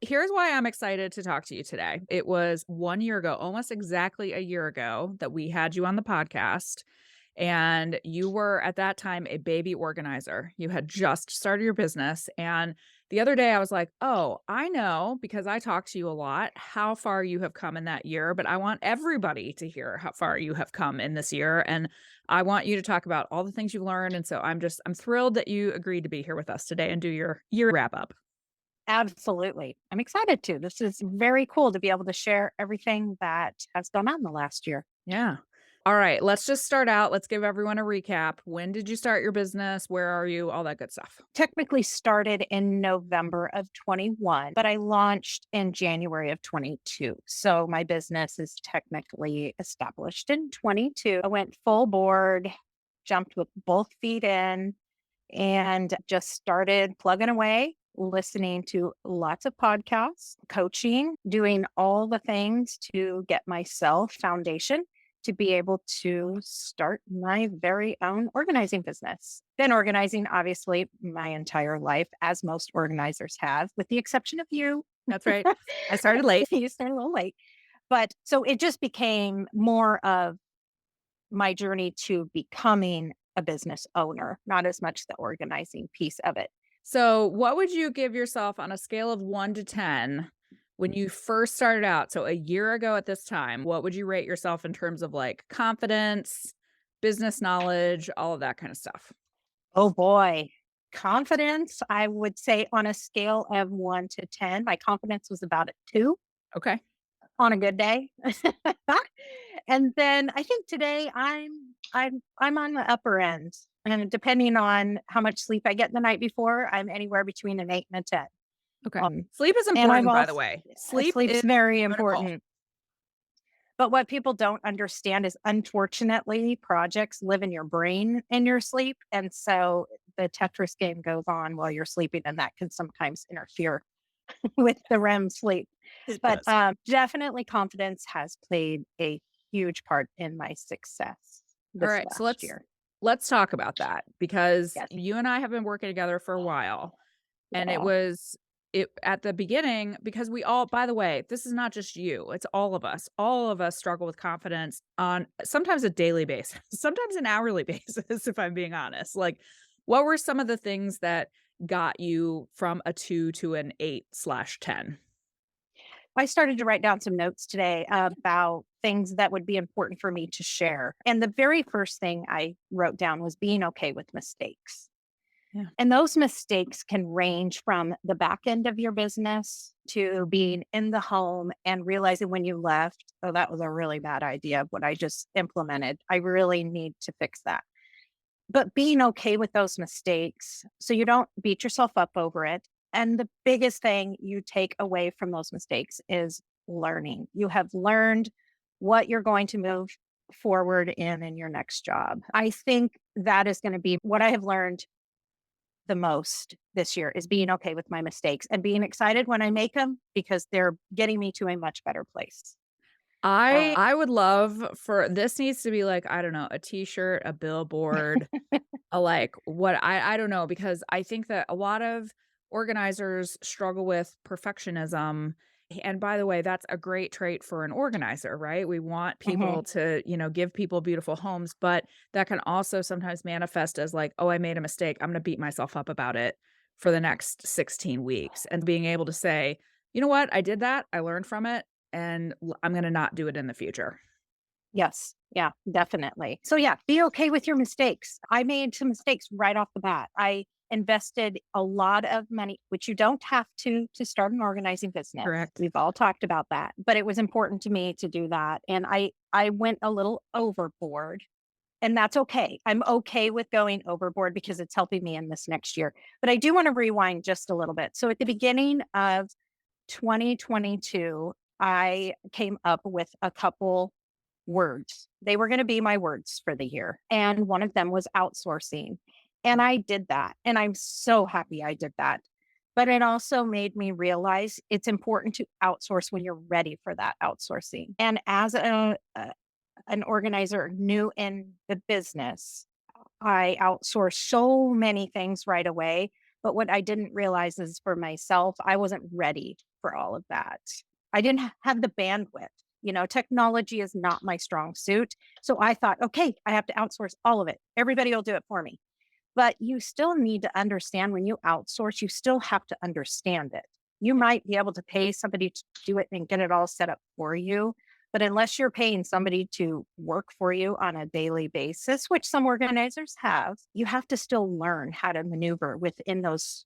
here's why I'm excited to talk to you today. It was 1 year ago, almost exactly a year ago, that we had you on the podcast. And you were at that time a baby organizer. You had just started your business. And the other day I was like, oh, I know because I talk to you a lot how far you have come in that year, but I want everybody to hear how far you have come in this year. And I want you to talk about all the things you've learned. And so I'm thrilled that you agreed to be here with us today and do your year wrap up. Absolutely. I'm excited to. This is very cool to be able to share everything that has gone on the last year. Yeah. All right. Let's just start out. Let's give everyone a recap. When did you start your business? Where are you? All that good stuff. Technically started in November of 21, but I launched in January of 22. So my business is technically established in 22. I went full board, jumped with both feet in, and just started plugging away, listening to lots of podcasts, coaching, doing all the things to get myself foundation to be able to start my very own organizing business. Been organizing, obviously, my entire life, as most organizers have, with the exception of you. That's right. I started late. You started a little late. But so it just became more of my journey to becoming a business owner, not as much the organizing piece of it. So, what would you give yourself on a scale of 1 to 10 when you first started out? So, a year ago at this time, what would you rate yourself in terms of like confidence, business knowledge, all of that kind of stuff? Oh boy. Confidence, I would say on a scale of 1 to 10, my confidence was about a 2 Okay. on a good day. And then I think today I'm on the upper end. And depending on how much sleep I get the night before, I'm anywhere between an 8 and a 10. Okay. Um, Sleep is and I've important, by the also way. Sleep sleep's is very critical. important. But what people don't understand is, unfortunately, projects live in your brain in your sleep. And so the Tetris game goes on while you're sleeping, and that can sometimes interfere with the REM sleep. It But does. definitely confidence has played a huge part in my success All this right. So last year. let's talk about that because Yes. you and I have been working together for a while. And Yeah. it at the beginning because we all, by the way, this is not just you, it's all of us. All of us struggle with confidence on sometimes a daily basis, sometimes an hourly basis, if I'm being honest. Like, what were some of the things that got you from a 2 to an 8/10? I started to write down some notes today about things that would be important for me to share. And the very first thing I wrote down was being okay with mistakes. Yeah. And those mistakes can range from the back end of your business to being in the home and realizing when you left, oh, that was a really bad idea, what I just implemented. I really need to fix that. But being okay with those mistakes so you don't beat yourself up over it. And the biggest thing you take away from those mistakes is learning. You have learned what you're going to move forward in your next job. I think that is going to be what I have learned the most this year, is being okay with my mistakes and being excited when I make them because they're getting me to a much better place. I would love for this needs to be like, I don't know, a t-shirt, a billboard, a like what I don't know because I think that a lot of organizers struggle with perfectionism. And by the way, that's a great trait for an organizer, right? We want Mhm. people to, give people beautiful homes, but that can also sometimes manifest as like, oh, I made a mistake. I'm going to beat myself up about it for the next 16 weeks. And being able to say, you know what? I did that. I learned from it and I'm going to not do it in the future. Yes. Yeah, definitely. So yeah, be okay with your mistakes. I made some mistakes right off the bat. I invested a lot of money, which you don't have to start an organizing business. Correct. We've all talked about that, but it was important to me to do that. And I went a little overboard, and that's okay. I'm okay with going overboard because it's helping me in this next year. But I do want to rewind just a little bit. So at the beginning of 2022, I came up with a couple words. They were going to be my words for the year. And one of them was outsourcing. And I did that. And I'm so happy I did that. But it also made me realize it's important to outsource when you're ready for that outsourcing. And as an organizer new in the business, I outsourced so many things right away. But what I didn't realize is for myself, I wasn't ready for all of that. I didn't have the bandwidth. Technology is not my strong suit. So I thought, okay, I have to outsource all of it. Everybody will do it for me. But you still need to understand when you outsource, you still have to understand it. You might be able to pay somebody to do it and get it all set up for you. But unless you're paying somebody to work for you on a daily basis, which some organizers have, you have to still learn how to maneuver within those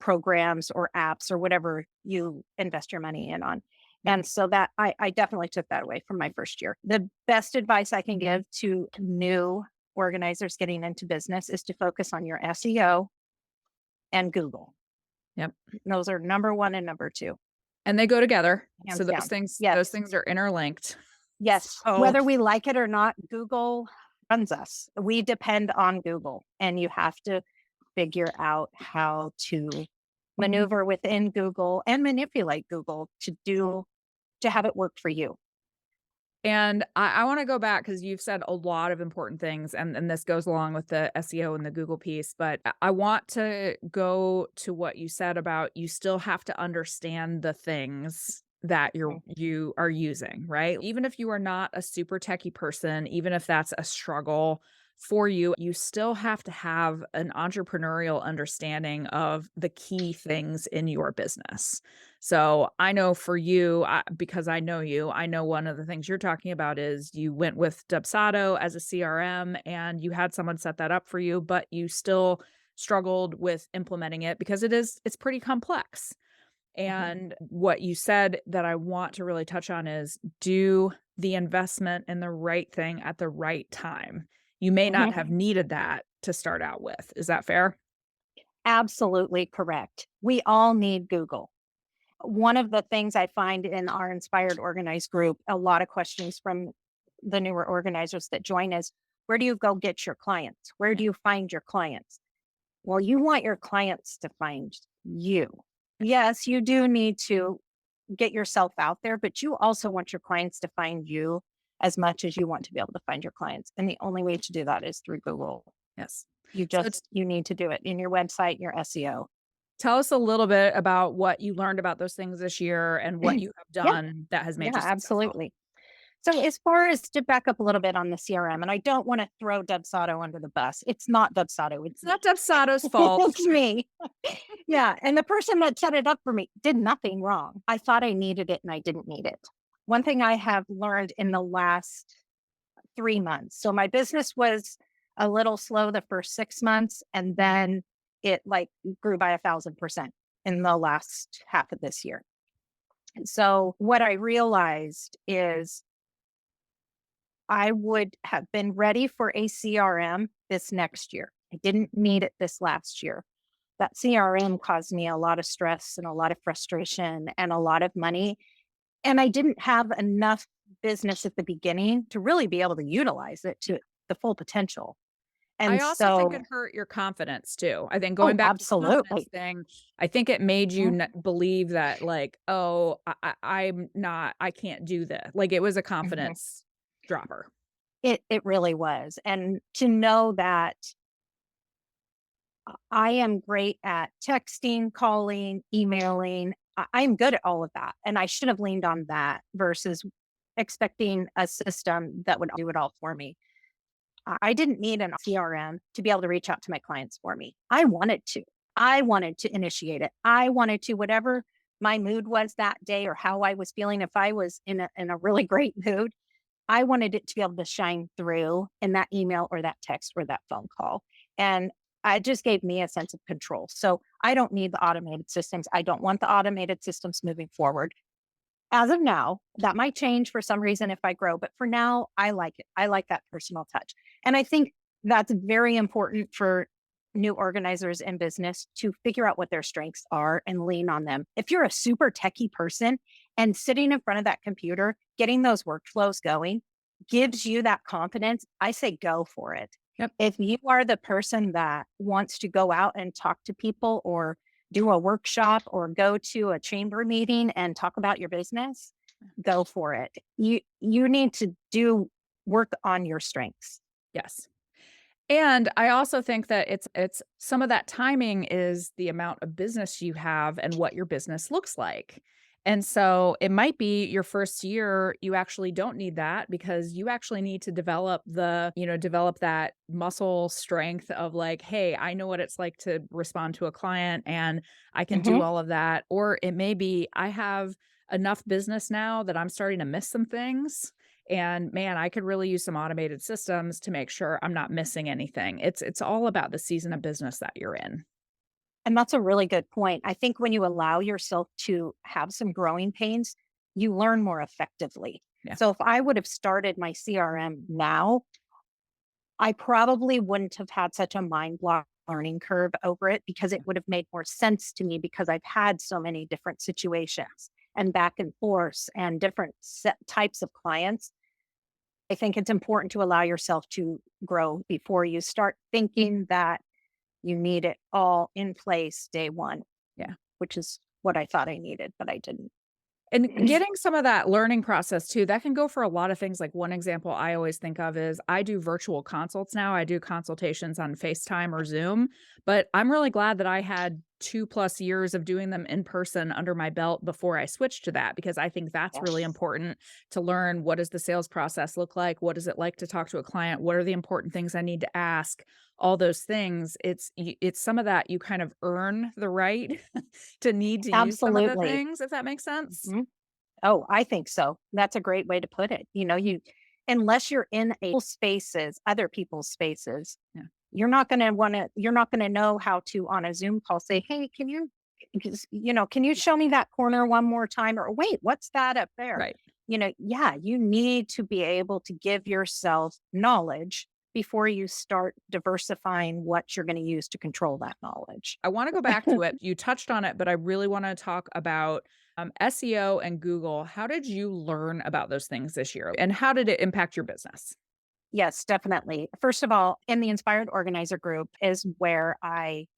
programs or apps or whatever you invest your money in on. Mhm. And so that I definitely took that away from my first year. The best advice I can give to new organizers getting into business is to focus on your SEO and Google. Yep. Those are number one and number two, And they go together. So hands down. those Yes. things are interlinked. Yes. So Whether we like it or not, Google runs us. We depend on Google, and you have to figure out how to maneuver within Google and manipulate Google to have it work for you. and I wanna go back because 'cause you've said a lot of important things, and this goes along with the SEO and the Google piece, but I want to go to what you said about you still have to understand the things that Mhm. you are using, right? Even if you are not a super techie person, even if that's a struggle for you, you still have to have an entrepreneurial understanding of the key things in your business. So I know for you, because I know you, I know one of the things you're talking about is you went with Dubsado as a CRM and you had someone set that up for you, but you still struggled with implementing it because it's pretty complex. Mhm. And what you said that I want to really touch on is do the investment in the right thing at the right time. You may not Mhm. have needed that to start out with. Is that fair? Absolutely correct. We all need Google. One of the things I find in our Inspired Organized group, a lot of questions from the newer organizers that join is, where do you go get your clients? Where Yeah. do you find your clients? Well, you want your clients to find you. Yes, you do need to get yourself out there, but you also want your clients to find you as much as you want to be able to find your clients. And the only way to do that is through Google. Yes. You So it's just you need to do it in your website, your SEO. Tell us a little bit about what you learned about those things this year and what you have Yeah, done that has made yeah, you successful. absolutely. So as far as to back up a little bit on the CRM, and I don't want to throw Dubsado under the bus. It's not Dubsado, it's It's not me. Dubsado's fault. It's me. Yeah. And the person that set it up for me did nothing wrong. I thought I needed it and I didn't need it. One thing I have learned in the last 3 months. So my business was a little slow the first 6 months, and then it like grew by 1,000% in the last half of this year. And so what I realized is I would have been ready for a CRM this next year. I didn't need it this last year. That CRM caused me a lot of stress and a lot of frustration and a lot of money. And I didn't have enough business at the beginning to really be able to utilize it to the full potential. I And also think it so, hurt your confidence too. I think going oh, back to the confidence absolutely. thing, I think it made you Mhm, believe that like, oh, I can't do this. Like it was a mhm. confidence dropper. It really was. And to know that I am great at texting, calling, emailing. I'm good at all of that. And I should have leaned on that versus expecting a system that would do it all for me. I didn't need an CRM to be able to reach out to my clients for me. I wanted to. I wanted to initiate it. I wanted to, whatever my mood was that day or how I was feeling. If I was in a really great mood, I wanted it to be able to shine through in that email or that text or that phone call. And it just gave me a sense of control. So I don't need the automated systems. I don't want the automated systems moving forward. As of now, that might change for some reason if I grow, but for now, I like it. I like that personal touch. And I think that's very important for new organizers in business to figure out what their strengths are and lean on them. If you're a super techie person and sitting in front of that computer, getting those workflows going gives you that confidence, I say go for it. Yep. If you are the person that wants to go out and talk to people or do a workshop or go to a chamber meeting and talk about your business, go for it. You need to do work on your strengths. Yes. And I also think that it's some of that timing is the amount of business you have and what your business looks like. And so it might be your first year, you actually don't need that because you actually need to develop develop that muscle strength of like, hey, I know what it's like to respond to a client and I can do Mhm. all of that. Or it may be I have enough business now that I'm starting to miss some things and man, I could really use some automated systems to make sure I'm not missing anything. It's all about the season of business that you're in. And that's a really good point. I think when you allow yourself to have some growing pains, you learn more effectively. Yeah. So if I would have started my CRM now, I probably wouldn't have had such a mind block learning curve over it because it would have made more sense to me because I've had so many different situations and back and forth and different types of clients. I think it's important to allow yourself to grow before you start thinking that you need it all in place day one, Yeah. which is what I thought I needed, but I didn't. And getting some of that learning process too, that can go for a lot of things. Like one example I always think of is I do virtual consults now. I do consultations on FaceTime or Zoom, but I'm really glad that I had 2+ years of doing them in person under my belt before I switched to that, because I think that's really Yes. important to learn. What does the sales process look like? What is it like to talk to a client? What are the important things I need to ask? All those things. It's some of that you kind of earn the right to need to use some of the Absolutely. things, if that makes sense. Mhm. Oh, I think so. That's a great way to put it. You unless you're in a spaces, other people's spaces, Yeah, you're not gonna know how to on a Zoom call say, "Hey, can you show me that corner one more time?" Or wait, what's that up there? right. Yeah, you need to be able to give yourself knowledge before you start diversifying what you're going to use to control that knowledge. I wanna go back to it. You touched on it, but I really wanna talk about, SEO and Google. How did you learn about those things this year, and how did it impact your business? Yes, definitely. First of all, in the Inspired Organizer group is where I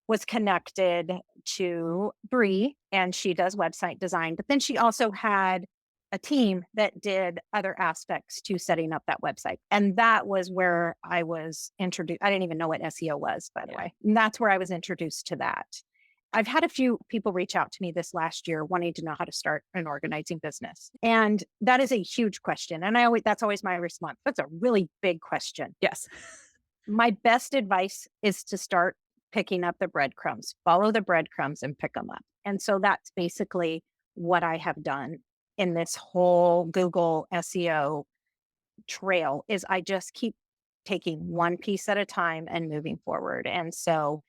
was connected to Bree, and she does website design. But then she also had a team that did other aspects to setting up that website. And that was where I was introduced. I didn't even know what SEO was, by the Yeah. way. And that's where I was introduced to that. I've had a few people reach out to me this last year wanting to know how to start an organizing business. And that is a huge question. And that's always my response. That's a really big question. Yes. My best advice is to start picking up the breadcrumbs, follow the breadcrumbs and pick them up. And so that's basically what I have done in this whole Google SEO trail is I just keep taking one piece at a time and moving forward. And so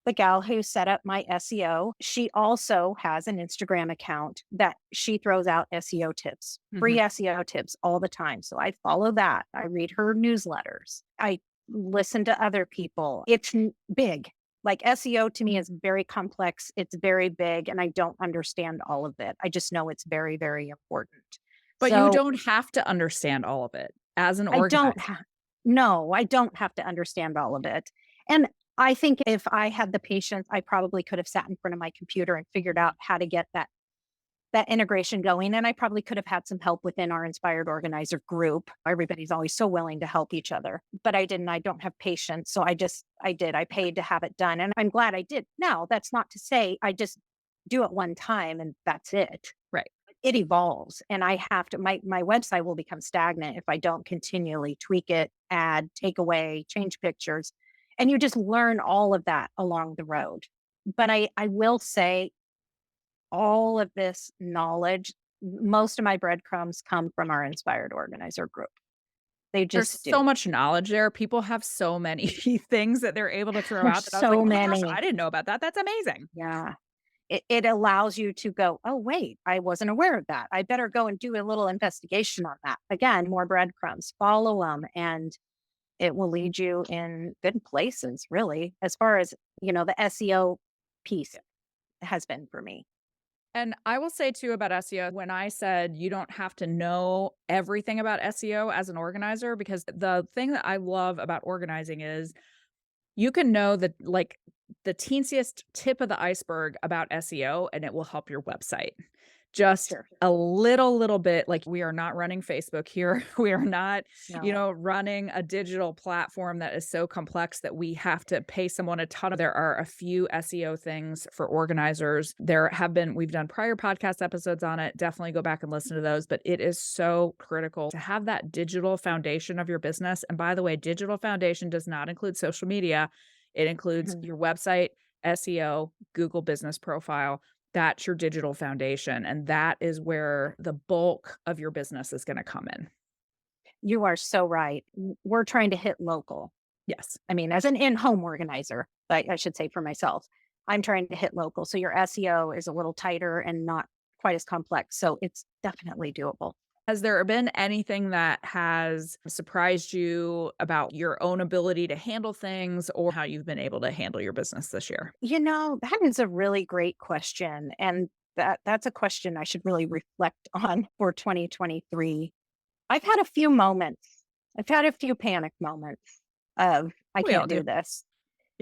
the gal who set up my SEO, she also has an Instagram account that she throws out SEO tips, free Mhm. SEO tips all the time. So I follow that. I read her newsletters. I listen to other people. It's big. Like SEO to me is very complex. It's very big, and I don't understand all of it. I just know it's very, very important. But you So don't have to understand all of it as an I don't organizer. have, no, I don't have to understand all of it. And I think if I had the patience, I probably could have sat in front of my computer and figured out how to get that integration going. And I probably could have had some help within our inspired organizer group. Everybody's always so willing to help each other. But I didn't. I don't have patience. So I did. I paid to have it done. And I'm glad I did. Now, that's not to say I just do it one time and that's it. Right. It evolves, and I have to my website will become stagnant if I don't continually tweak it, add, take away, change pictures, and you just learn all of that along the road. But I will say all of this knowledge, most of my breadcrumbs come from our Inspired Organizer group. They There's just so do. much knowledge there. People have so many things that they're able to throw There's out that I was like, so "Oh my gosh, many. I didn't know about that. That's amazing." Yeah. It allows you to go, oh, wait, I wasn't aware of that. I better go and do a little investigation on that. Again, more breadcrumbs, follow them, and it will lead you in good places, really, as far as, the SEO piece has been for me. And I will say too about SEO, when I said you don't have to know everything about SEO as an organizer, because the thing that I love about organizing is you can know the teensiest tip of the iceberg about SEO and it will help your website. just Sure. a little bit like we are not running Facebook here. We are not, No. running a digital platform that is so complex that we have to pay someone a ton of there are a few SEO things for organizers. We've done prior podcast episodes on it. Definitely go back and listen to those, but it is so critical to have that digital foundation of your business. And by the way, digital foundation does not include social media. It includes Mhm. your website, SEO, Google business profile. That's your digital foundation, and that is where the bulk of your business is gonna come in. You are so right. We're trying to hit local. Yes. I mean, as an in-home organizer, I should say for myself, I'm trying to hit local. So your SEO is a little tighter and not quite as complex. So it's definitely doable. Has there been anything that has surprised you about your own ability to handle things or how you've been able to handle your business this year? That is a really great question. And that's a question I should really reflect on for 2023. I've had a few moments. I've had a few panic moments of I We all can't do. do this.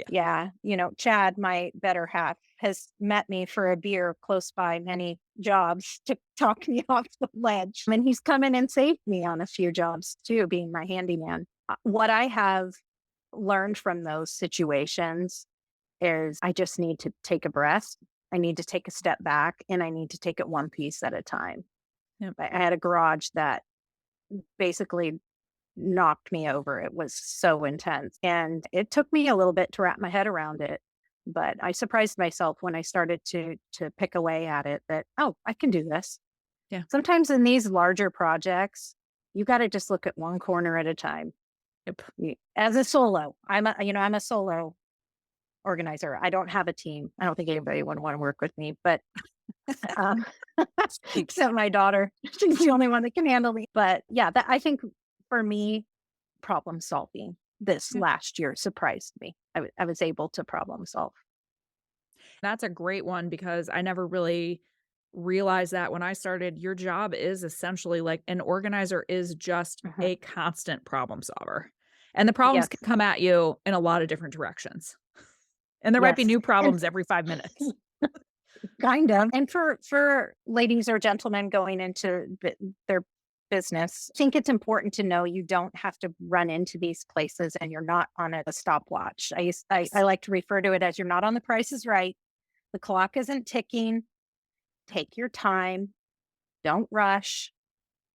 Yeah. Yeah, Chad, my better half, has met me for a beer close by many jobs to talk me off the ledge. And he's come in and saved me on a few jobs too, being my handyman. What I have learned from those situations is I just need to take a breath. I need to take a step back and I need to take it one piece at a time. Yep. I had a garage that basically knocked me over. It was so intense. And it took me a little bit to wrap my head around it. But I surprised myself when I started to pick away at it that, oh, I can do this. Yeah. Sometimes in these larger projects, you got to just look at one corner at a time. Yep. As a solo, I'm a solo organizer. I don't have a team. I don't think anybody would want to work with me, but um, except my daughter. She's the only one that can handle me. But yeah, I think for me, problem solving this Yep. last year surprised me. I was able to problem solve. That's a great one because I never really realized that when I started, your job is essentially like an organizer is just Mhm. a constant problem solver. And the problems Yes, can come at you in a lot of different directions. And there might be yes, new and problems every 5 minutes. kind of. And for ladies or gentlemen going into their business, I think it's important to know you don't have to run into these places and you're not on a stopwatch. I Yes. like to refer to it as you're not on the Price is Right. The clock isn't ticking. Take your time. Don't rush.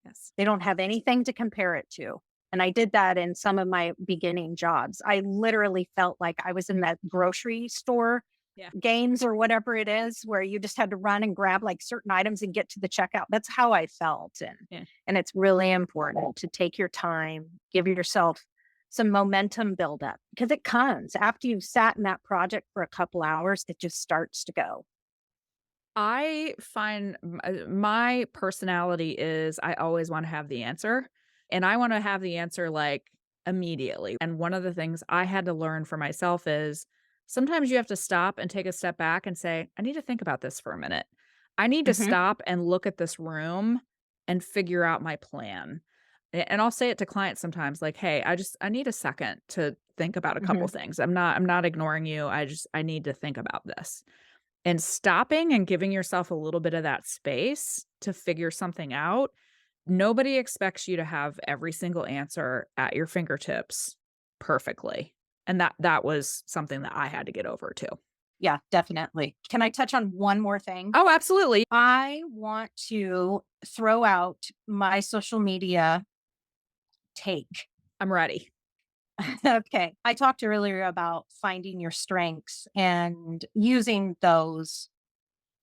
Yes. They don't have anything to compare it to. And I did that in some of my beginning jobs. I literally felt like I was in that grocery store Yeah. games or whatever it is where you just had to run and grab like certain items and get to the checkout. That's how I felt. Yeah. And it's really important to take your time, give yourself some momentum buildup because it comes after you've sat in that project for a couple hours, it just starts to go. I find my personality is I always wanna have the answer, and I wanna have the answer, like, immediately, and one of the things I had to learn for myself is sometimes you have to stop and take a step back and say, "I need to think about this for a minute. I need to Hmm. stop and look at this room and figure out my plan." And I'll say it to clients sometimes, like, "Hey, I need a second to think about a couple Hmm. things. I'm not ignoring you. I need to think about this." And stopping and giving yourself a little bit of that space to figure something out. Nobody expects you to have every single answer at your fingertips perfectly. And that was something that I had to get over too. Yeah, definitely. Can I touch on one more thing? Oh, absolutely. I want to throw out my social media take. I'm ready. Okay. I talked earlier about finding your strengths and using those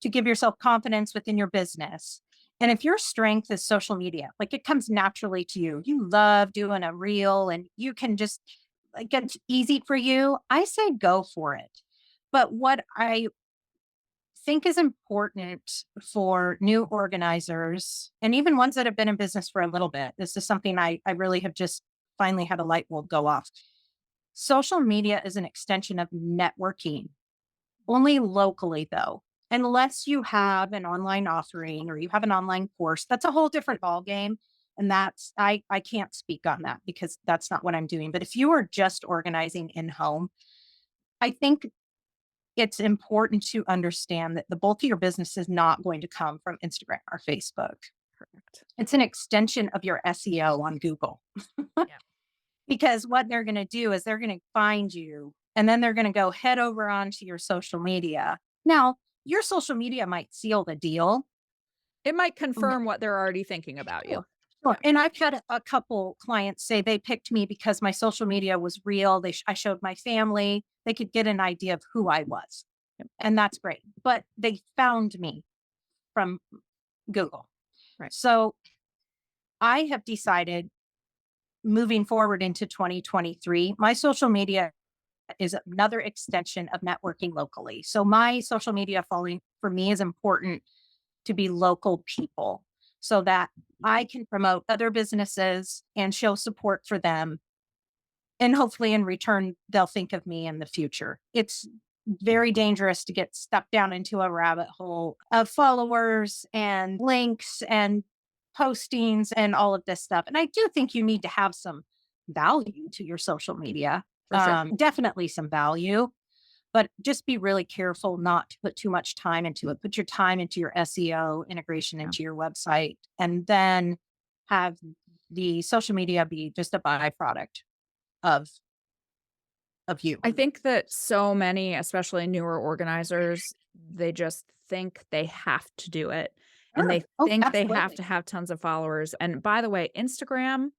to give yourself confidence within your business. And if your strength is social media, like it comes naturally to you, you love doing a reel and you can just like it's easy for you, I say go for it. But what I think is important for new organizers and even ones that have been in business for a little bit. This is something I really have just finally had a light bulb go off. Social media is an extension of networking, only locally though. Unless you have an online offering or you have an online course, that's a whole different ballgame. And that's I can't speak on that because that's not what I'm doing. But if you are just organizing in home, I think it's important to understand that the bulk of your business is not going to come from Instagram or Facebook. Correct. It's an extension of your SEO on Google. Yeah. Because what they're going to do is they're going to find you and then they're going to go head over onto your social media. Now, your social media might seal the deal. It might Mm, confirm what they're already thinking about you. Sure. Sure. Yeah. And I've had a couple clients say they picked me because my social media was real. I showed my family. They could get an idea of who I was. Yep. And that's great. But they found me from Google. Right. So I have decided moving forward into 2023, my social media is another extension of networking locally. So my social media following for me is important to be local people so that I can promote other businesses and show support for them. And hopefully in return, they'll think of me in the future. It's very dangerous to get stuck down into a rabbit hole of followers and links and postings and all of this stuff. And I do think you need to have some value to your social media. For sure. Definitely some value, but just be really careful not to put too much time into it. Put your time into your SEO integration Yeah. into your website, and then have the social media be just a byproduct of you. I think that so many, especially newer organizers, they just think they have to do it, and Sure. they Oh, think they have absolutely. to have tons of followers, and by the way, Instagram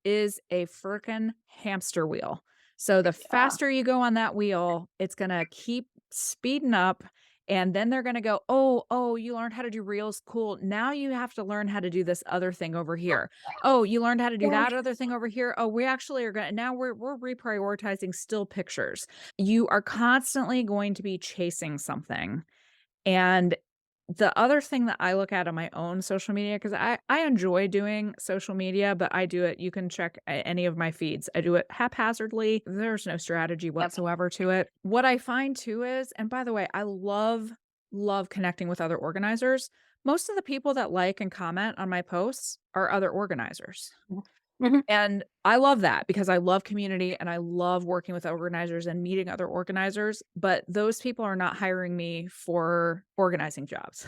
is a frickin' hamster wheel. So the Yeah. faster you go on that wheel, it's gonna keep speeding up, and then they're gonna go, "Oh, oh, you learned how to do reels? Cool. Now you have to learn how to do this other thing over here. Oh, you learned how to do Yeah. that other thing over here? Oh, we actually are gonna now we're reprioritizing still pictures." You are constantly going to be chasing something, and the other thing that I look at on my own social media, because I enjoy doing social media, but I do it you can check any of my feeds. I do it haphazardly. There's no strategy Yep. whatsoever to it. What I find too is and by the way, I love connecting with other organizers. Most of the people that like and comment on my posts are other organizers. Mhm. And I love that because I love community and I love working with organizers and meeting other organizers, but those people are not hiring me for organizing jobs.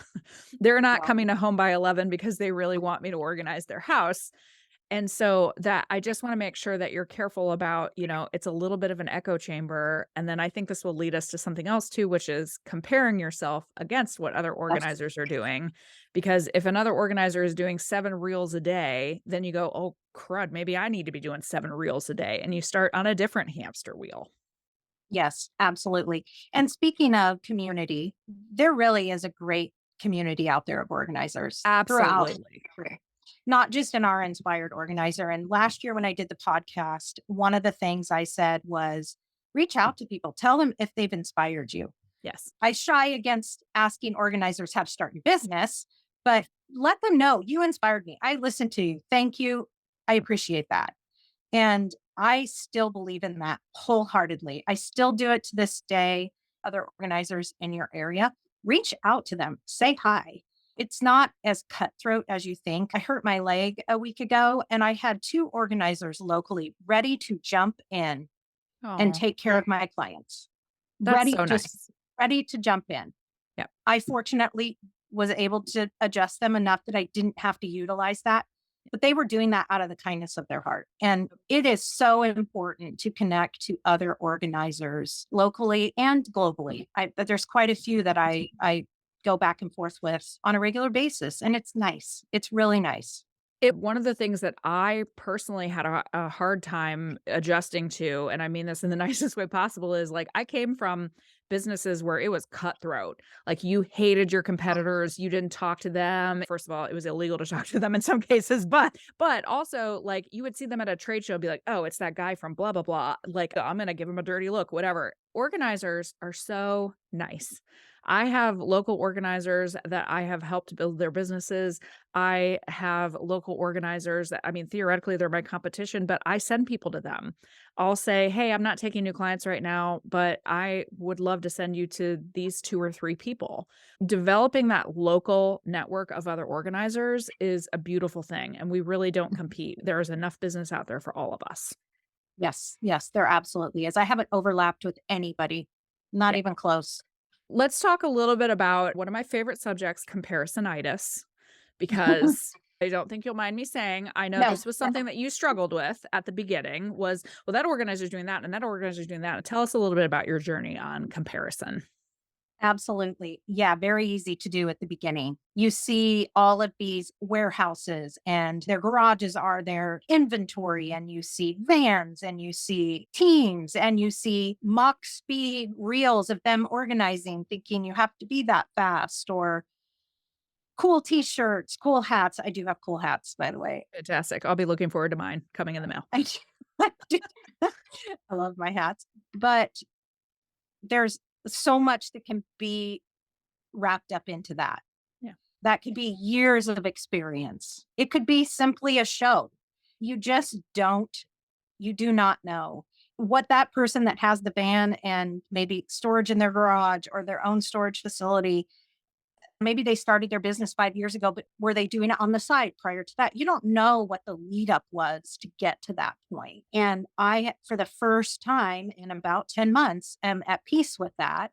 They're not No. coming to Home by 11 because they really want me to organize their house. And so that I just wanna make sure that you're careful about, it's a little bit of an echo chamber, and then I think this will lead us to something else too, which is comparing yourself against what other Yes. organizers are doing, because if another organizer is doing 7 reels a day, then you go, "Oh, crud, maybe I need to be doing 7 reels a day," and you start on a different hamster wheel. Yes, absolutely. And speaking of community, there really is a great community out there of organizers throughout, Absolutely. not just in our inspired organizer. And last year when I did the podcast, one of the things I said was reach out to people, tell them if they've inspired you. Yes. I shy against asking organizers how to start your business, but let them know you inspired me. I listened to you. Thank you. I appreciate that. And I still believe in that wholeheartedly. I still do it to this day. Other organizers in your area, reach out to them, say hi. It's not as cutthroat as you think. I hurt my leg a week ago, and I had two organizers locally ready to jump in and Oh, take care of my clients. that's Ready, so just nice. ready to jump in. Yep. I fortunately was able to adjust them enough that I didn't have to utilize that, but they were doing that out of the kindness of their heart. And it is so important to connect to other organizers locally and globally. There's quite a few that I go back and forth with on a regular basis, and it's nice. It's really nice. One of the things that I personally had a hard time adjusting to, and I mean this in the nicest way possible, is like I came from businesses where it was cutthroat. Like you hated your competitors, you didn't talk to them. First of all, it was illegal to talk to them in some cases, but also like you would see them at a trade show, and be like, oh, it's that guy from blah blah blah. Like I'm gonna give him a dirty look, whatever. Organizers are so nice. I have local organizers that I have helped build their businesses. I have local organizers that I mean, theoretically, they're my competition, but I send people to them. I'll say, "Hey, I'm not taking new clients right now, but I would love to send you to these 2 or 3 people." Developing that local network of other organizers is a beautiful thing, and we really don't compete. There is enough business out there for all of us. Yes, yes, there absolutely is. I haven't overlapped with anybody, not Yeah. even close. Let's talk a little bit about one of my favorite subjects, comparisonitis, because I don't think you'll mind me saying, I know No, this was something no. that you struggled with at the beginning was, well, that organizer's doing that and that organizer's doing that. Tell us a little bit about your journey on comparison. Absolutely. Yeah, very easy to do at the beginning. You see all of these warehouses and their garages are their inventory, and you see vans and you see teams and you see mock speed reels of them organizing, thinking you have to be that fast, or cool t-shirts, cool hats. I do have cool hats, by the way. Fantastic. I'll be looking forward to mine coming in the mail. I do. I do. I love my hats. But there's so much that can be wrapped up into that. Yeah. That could be years of experience. It could be simply a show. You just don't, you do not know what that person that has the van and maybe storage in their garage or their own storage facility, maybe they started their business 5 years ago, but were they doing it on the side prior to that? You don't know what the lead up was to get to that point. And I, for the first time in about 10 months, am at peace with that,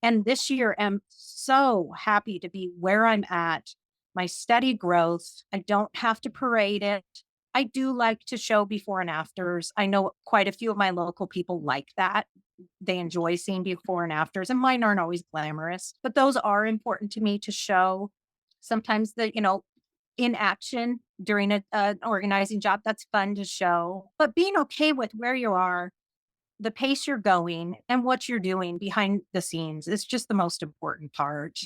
and this year am so happy to be where I'm at, my steady growth. I don't have to parade it. I do like to show before and afters. I know quite a few of my local people like that. They enjoy seeing before and afters, and mine aren't always glamorous, but those are important to me to show. Sometimes in action during an organizing job, that's fun to show. But being okay with where you are, the pace you're going, and what you're doing behind the scenes is just the most important part.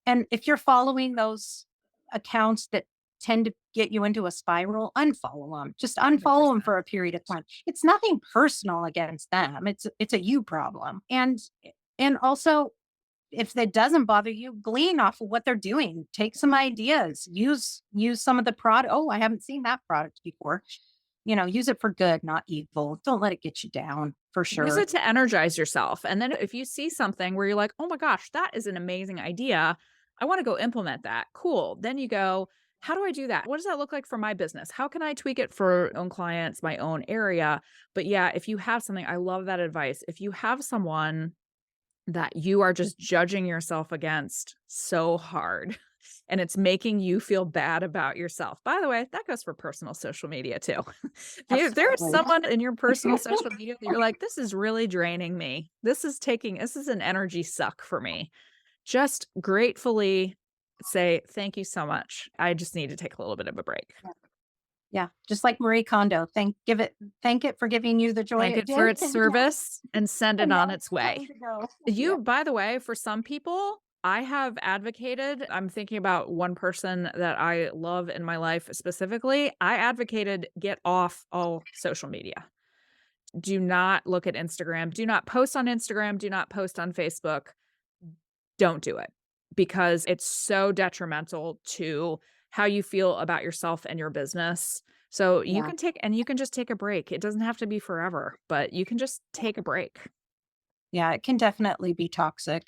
And if you're following those accounts that tend to get you into a spiral, unfollow them. Just unfollow them 100%. for a period of time. It's nothing personal against them. It's a you problem. And also, if that doesn't bother you, glean off of what they're doing. Take some ideas. Use some of the product. Oh, I haven't seen that product before. Use it for good, not evil. Don't let it get you down, for Use sure. it to energize yourself. And then if you see something where you're like, oh my gosh, that is an amazing idea. I want to go implement that. Cool. Then you go, how do I do that? What does that look like for my business? How can I tweak it for own clients, my own area? But yeah, if you have something, I love that advice. If you have someone that you are just judging yourself against so hard and it's making you feel bad about yourself. By the way, that goes for personal social media too. If there's Absolutely. someone in your personal social media that you're like, this is really draining me. This is an energy suck for me. Just gratefully say, thank you so much. I just need to take a little bit of a break. Yeah, just like Marie Kondo, thank it for giving you the joy Thank it it for did. its service and send it And now on its it's way. time to go. Yeah. You, by the way, for some people, I have advocated, I'm thinking about one person that I love in my life specifically. I advocated get off all social media. Do not look at Instagram. Do not post on Instagram. Do not post on Facebook. Don't do it because it's so detrimental to how you feel about yourself and your business. So Yeah. you can just take a break. It doesn't have to be forever, but you can just take a break. Yeah, it can definitely be toxic.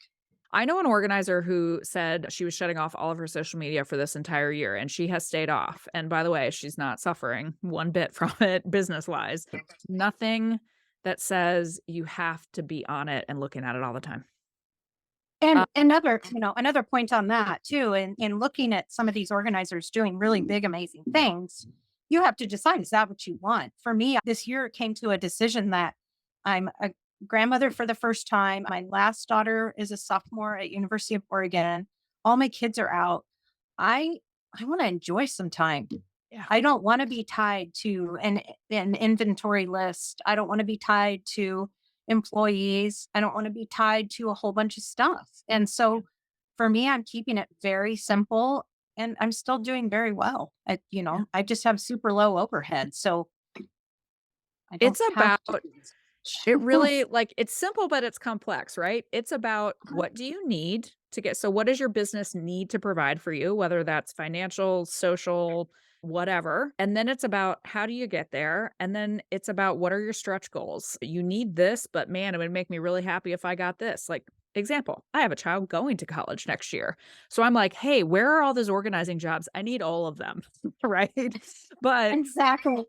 I know an organizer who said she was shutting off all of her social media for this entire year, and she has stayed off. And by the way, she's not suffering one bit from it business wise. Nothing that says you have to be on it and looking at it all the time. And another point on that too, in looking at some of these organizers doing really big, amazing things, you have to decide, is that what you want? For me, this year it came to a decision that I'm a grandmother for the first time. My last daughter is a sophomore at University of Oregon. All my kids are out. I I want to enjoy some time. Yeah. I don't want to be tied to an inventory list. I don't want to be tied to employees. I don't want to be tied to a whole bunch of stuff. And so for me, I'm keeping it very simple, and I'm still doing very well. Yeah. I just have super low overhead. So I don't It's have about to do it this. really like it's simple, but it's complex, right? It's about what do you need to get so what does your business need to provide for you, whether that's financial, social, whatever. And then it's about how do you get there? And then it's about what are your stretch goals? You need this, but man, it would make me really happy if I got this. Like Example, I have a child going to college next year. So I'm like, "Hey, where are all those organizing jobs? I need all of them." Right? But Exactly.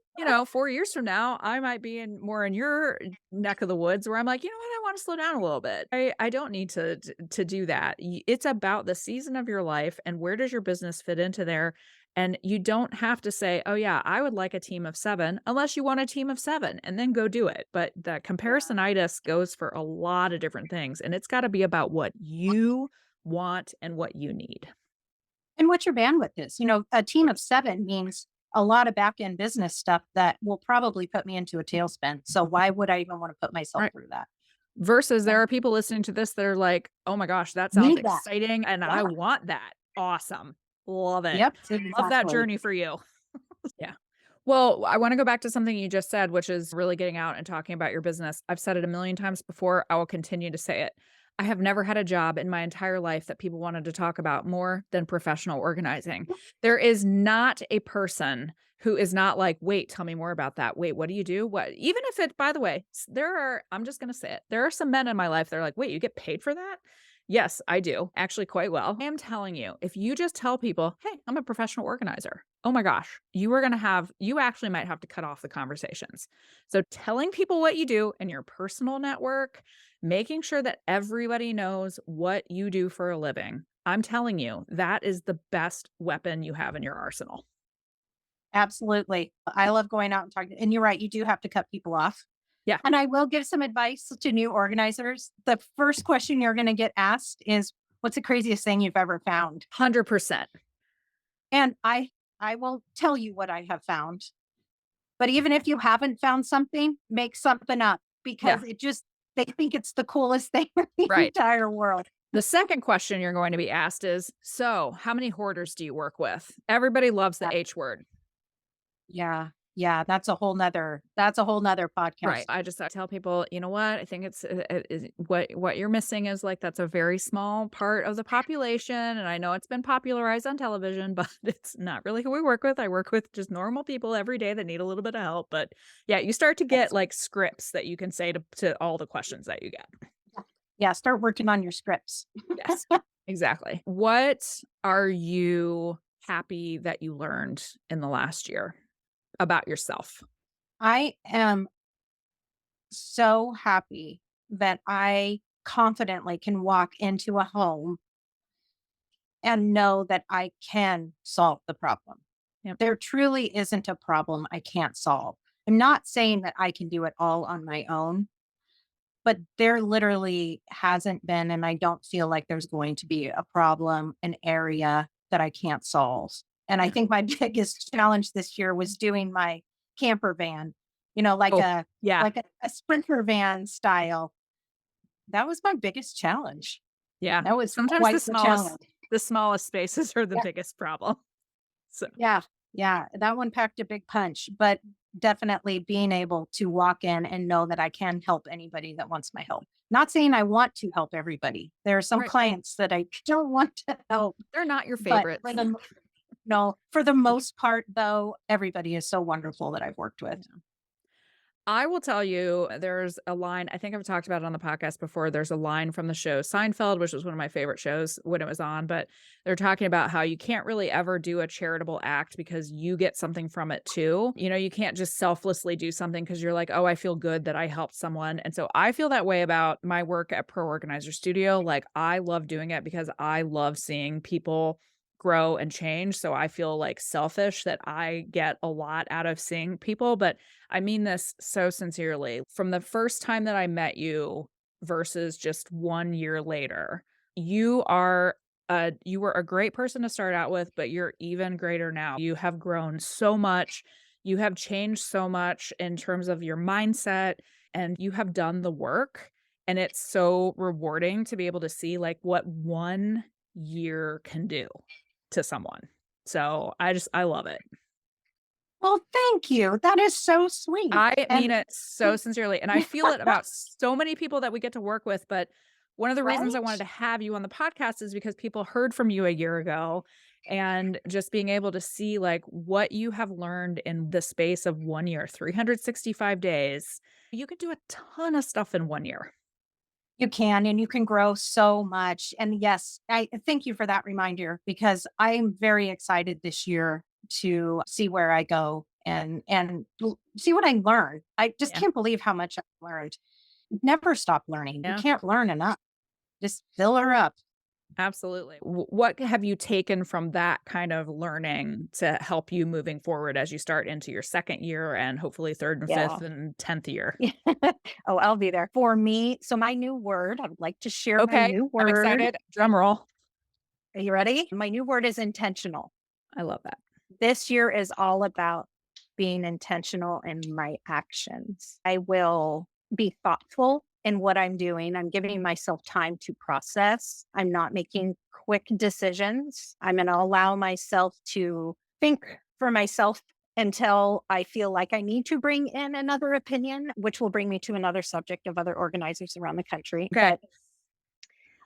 4 years from now, I might be in your neck of the woods where I'm like, "You know what? I wanna slow down a little bit. I don't need to do that." It's about the season of your life and where does your business fit into there, and you don't have to say, "Oh, yeah, I would like a team of 7," unless you want a team of 7, and then go do it, but the Yeah. comparisonitis goes for a lot of different things, and it's gotta be about what you want and what you need. And what your bandwidth is. A team of 7 means a lot of back end business stuff that will probably put me into a tailspin. So why would I even want to put myself Right. through that? Versus Yeah. there are people listening to this that are like, "Oh my gosh, that sounds Need that. exciting, and Yeah. I want that. Awesome. Love it. Yep. Love that Exactly. journey for you." Yeah. Well, I wanna go back to something you just said, which is really getting out and talking about your business. I've said it a million times before, I will continue to say it. I have never had a job in my entire life that people wanted to talk about more than professional organizing. There is not a person who is not like, "Wait, tell me more about that. Wait, what do you do? What" even if it by the way, there are I'm just gonna say it, there are some men in my life that are like, "Wait, you get paid for that?" Yes, I do, actually quite well. I am telling you, if you just tell people, "Hey, I'm a professional organizer." Oh my gosh, you actually might have to cut off the conversations. So telling people what you do in your personal network, making sure that everybody knows what you do for a living. I'm telling you, that is the best weapon you have in your arsenal. Absolutely. I love going out and talking. And you're right. You do have to cut people off. Yeah, And I will give some advice to new organizers. The first question you're going to get asked is, what's the craziest thing you've ever found? 100%. And I will tell you what I have found. But even if you haven't found something, make something up Yeah, because they think it's the coolest thing in the right. entire world. The second question you're going to be asked is, "So, how many hoarders do you work with?" Everybody loves the Yeah. H word. Yeah. Yeah. That's a whole nother Right. podcast. I tell people, "You know what? I think what you're missing is, like, that's a very small part of the population, and I know it's been popularized on television, but it's not really who we work with. I work with just normal people every day that need a little bit of help." But, yeah, you start to get, Yes. like, scripts that you can say to all the questions that you get. Yeah. Start working on your scripts. Yes, exactly. What are you happy that you learned in the last year about yourself? I am so happy that I confidently can walk into a home and know that I can solve the problem. Yep. There truly isn't a problem I can't solve. I'm not saying that I can do it all on my own, but there literally hasn't been, and I don't feel like there's going to be a problem, an area that I can't solve. And I Yeah. think my biggest challenge this year was doing my camper van, like Oh, a yeah. a sprinter van style. That was my biggest challenge. Yeah. That was Sometimes quite the challenge. the smallest spaces are the Yeah. biggest problem. So, Yeah. Yeah. That one packed a big punch, but definitely being able to walk in and know that I can help anybody that wants my help. Not saying I want to help everybody. There are some right. clients that I don't want to help, They're not your but favorites. no, for the most part though, everybody is so wonderful that I've worked with. I will tell you, there's a line, I think I've talked about it on the podcast before. There's a line from the show Seinfeld, which was one of my favorite shows when it was on, but they're talking about how you can't really ever do a charitable act because you get something from it too. You can't just selflessly do something because you're like, "Oh, I feel good that I helped someone." And so I feel that way about my work at Pro Organizer Studio. Like, I love doing it because I love seeing people grow and change. So I feel like selfish that I get a lot out of seeing people, but I mean this so sincerely. From the first time that I met you versus just 1 year later, you are you were a great person to start out with, but you're even greater now. You have grown so much. You have changed so much in terms of your mindset, and you have done the work, and it's so rewarding to be able to see, like, what 1 year can do to someone. So, I love it. Well, thank you. That is so sweet. I mean And it so sincerely, and I feel it about so many people that we get to work with, but one of the reasons I wanted right? to have you on the podcast is because people heard from you a year ago, and just being able to see, like, what you have learned in the space of 1 year, 365 days. You could do a ton of stuff in 1 year. You can, and you can grow so much. And yes, I thank you for that reminder because I'm very excited this year to see where I go and see what I learn. I just Yeah. can't believe how much I've learned. Never stop learning. You Yeah. can't learn enough. Just fill her up. Absolutely. What have you taken from that kind of learning to help you moving forward as you start into your 2nd year and hopefully 3rd and Yeah. 5th and 10th year? Oh, I'll be there. For me, so my new word, I would like to share my Okay, new I'm word. excited. Drum roll. Are you ready? My new word is intentional. I love that. This year is all about being intentional in my actions. I will be thoughtful in what I'm doing. I'm giving myself time to process. I'm not making quick decisions. I'm going to allow myself to think for myself until I feel like I need to bring in another opinion, which will bring me to another subject of other organizers around the country. Okay. But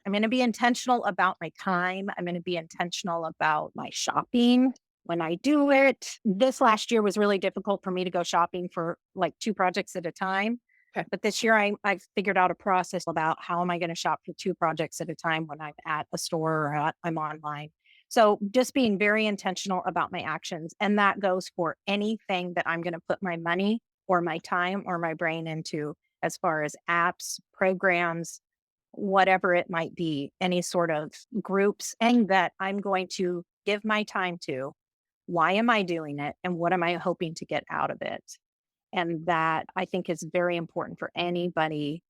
I'm going to be intentional about my time. I'm going to be intentional about my shopping when I do it. This last year was really difficult for me to go shopping for like 2 projects at a time. Okay. But this year, I've figured out a process about how am I going to shop for 2 projects at a time when I'm at a store or I'm online. So just being very intentional about my actions. And that goes for anything that I'm going to put my money or my time or my brain into as far as apps, programs, whatever it might be, any sort of groups, and that I'm going to give my time to. Why am I doing it? And what am I hoping to get out of it? And that I think is very important for anybody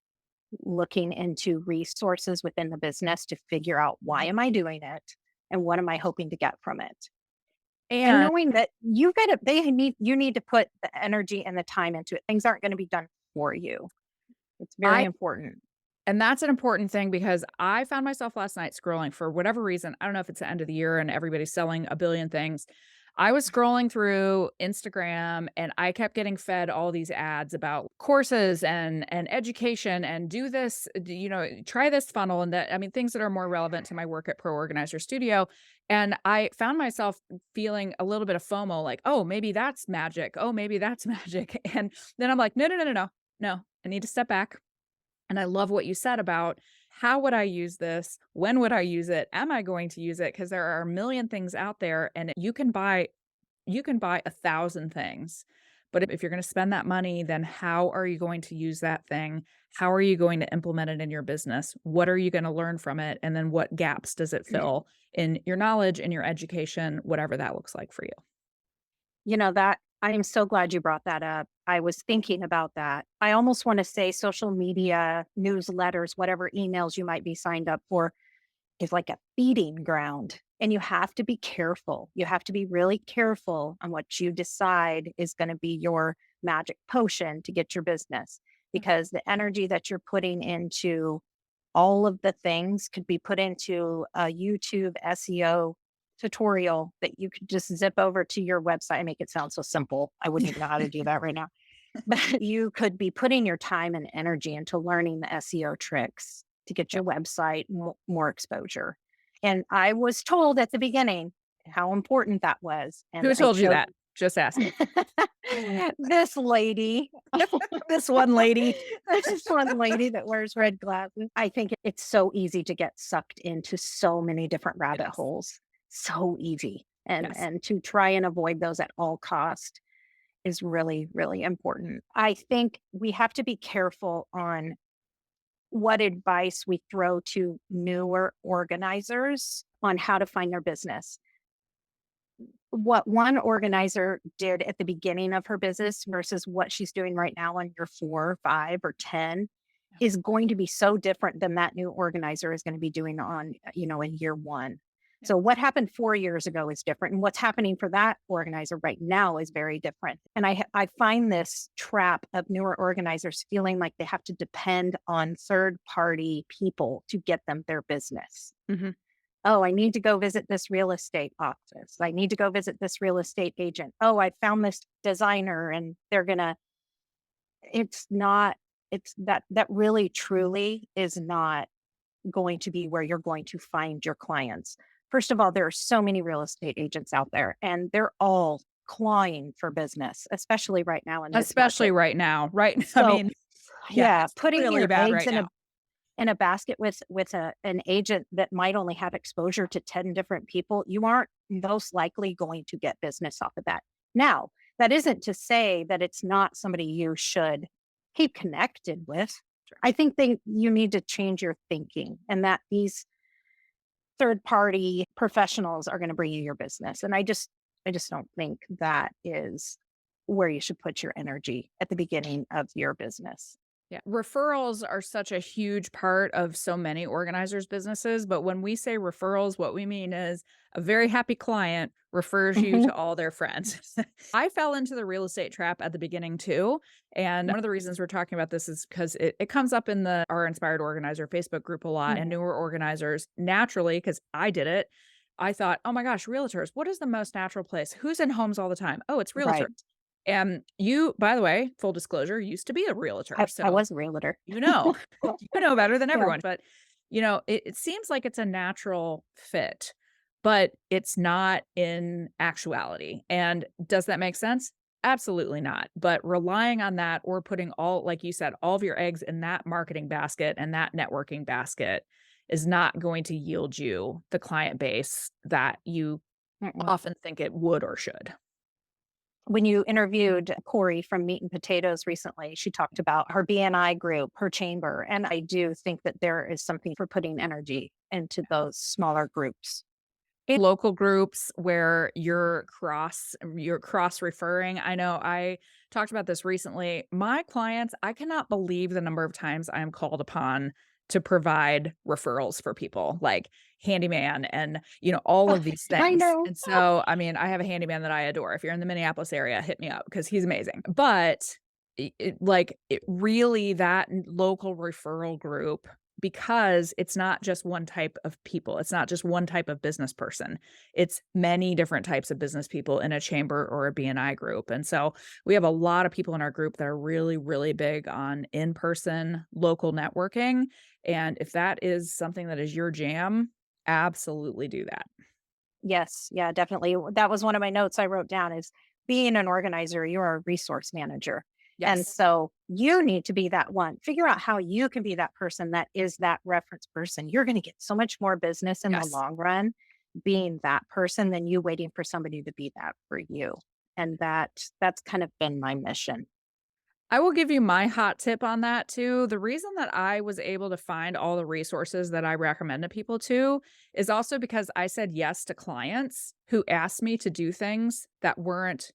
looking into resources within the business to figure out why am I doing it and what am I hoping to get from it? And And knowing that you need to put the energy and the time into it. Things aren't going to be done for you. It's very I important. and that's an important thing because I found myself last night scrolling for whatever reason. I don't know if it's the end of the year and everybody's selling a billion things. I was scrolling through Instagram and I kept getting fed all these ads about courses and education and do this, try this funnel and that I mean things that are more relevant to my work at Pro Organizer Studio. And I found myself feeling a little bit of FOMO, like, oh, maybe that's magic. Oh, maybe that's magic. And then I'm like, no, no, no, no, no. No, I need to step back. And I love what you said about how would I use this? When would I use it? Am I going to use it? Because there are a million things out there and you can buy 1,000 things. But if you're going to spend that money, then how are you going to use that thing? How are you going to implement it in your business? What are you going to learn from it? And then what gaps does it fill in your knowledge, in your education, whatever that looks like for you? That I am so glad you brought that up. I was thinking about that. I almost want to say social media, newsletters, whatever emails you might be signed up for is like a feeding ground. And you have to be careful. You have to be really careful on what you decide is going to be your magic potion to get your business because the energy that you're putting into all of the things could be put into a YouTube SEO tutorial that you could just zip over to your website and make it sound so simple. I wouldn't even know how to do that right now. But you could be putting your time and energy into learning the SEO tricks to get Yeah. your website more exposure. And I was told at the beginning how important that was. And Who I told you chose that? Just asking. this lady, this one lady, this one lady that wears red glasses. I think it's so easy to get sucked into so many different It rabbit is. holes. So easy. Yes. And to try and avoid those at all cost is really, really important. I think we have to be careful on what advice we throw to newer organizers on how to find their business. What one organizer did at the beginning of her business versus what she's doing right now on year 4, 5, or 10 is going to be so different than that new organizer is going to be doing in year 1. Yeah. So what happened 4 years ago is different, and what's happening for that organizer right now is very different. And I find this trap of newer organizers feeling like they have to depend on third party people to get them their business. Mhm. Oh, I need to go visit this real estate office. I need to go visit this real estate agent. Oh, I found this designer and they're going to it's not it's that really truly is not going to be where you're going to find your clients. First of all, there are so many real estate agents out there and they're all clawing for business, especially right now in this Especially market. right now, right? I So, mean, yeah, yeah, it's putting really your bad eggs right in a now. in a basket with an agent that might only have exposure to 10 different people, you aren't most likely going to get business off of that. Now, that isn't to say that it's not somebody you should keep connected with. Sure. I think you need to change your thinking, and that these third party professionals are going to bring you your business. And I just don't think that is where you should put your energy at the beginning of your business. Yeah. Referrals are such a huge part of so many organizers' businesses. But when we say referrals, what we mean is a very happy client refers you Mhm. to all their friends. I fell into the real estate trap at the beginning too. And one of the reasons we're talking about this is because it comes up in the Our Inspired Organizer Facebook group a lot, and Mhm. newer organizers naturally, because I did it. I thought, oh my gosh, realtors, what is the most natural place? Who's in homes all the time? Oh, it's realtors. Right. And you, by the way, full disclosure, used to be a realtor. I So was a realtor. you know, you know better than Yeah. everyone, but, it seems like it's a natural fit, but it's not in actuality, and does that make sense? Absolutely not, but relying on that or putting all like you said, all of your eggs in that marketing basket and that networking basket is not going to yield you the client base that you Mm-mm. often think it would or should. When you interviewed Corey from Meat and Potatoes recently, she talked about her BNI group, her chamber. And I do think that there is something for putting energy into those smaller groups. Local groups where you're cross referring. I know I talked about this recently. My clients, I cannot believe the number of times I am called upon to provide referrals for people like handyman and, all of these I things. know. And so, I mean, I have a handyman that I adore. If you're in the Minneapolis area, hit me up because he's amazing. But it really that local referral group, because it's not just one type of people. It's not just one type of business person. It's many different types of business people in a chamber or a BNI group. And so we have a lot of people in our group that are really, really big on in-person local networking. And if that is something that is your jam, absolutely do that. Yes. Yeah, definitely. That was one of my notes I wrote down is being an organizer, you're a resource manager. And Yes. so you need to be that one. Figure out how you can be that person that is that reference person. You're going to get so much more business in the Yes. long run being that person than you waiting for somebody to be that for you. And that's kind of been my mission. I will give you my hot tip on that too. The reason that I was able to find all the resources that I recommended people to is also because I said yes to clients who asked me to do things that weren't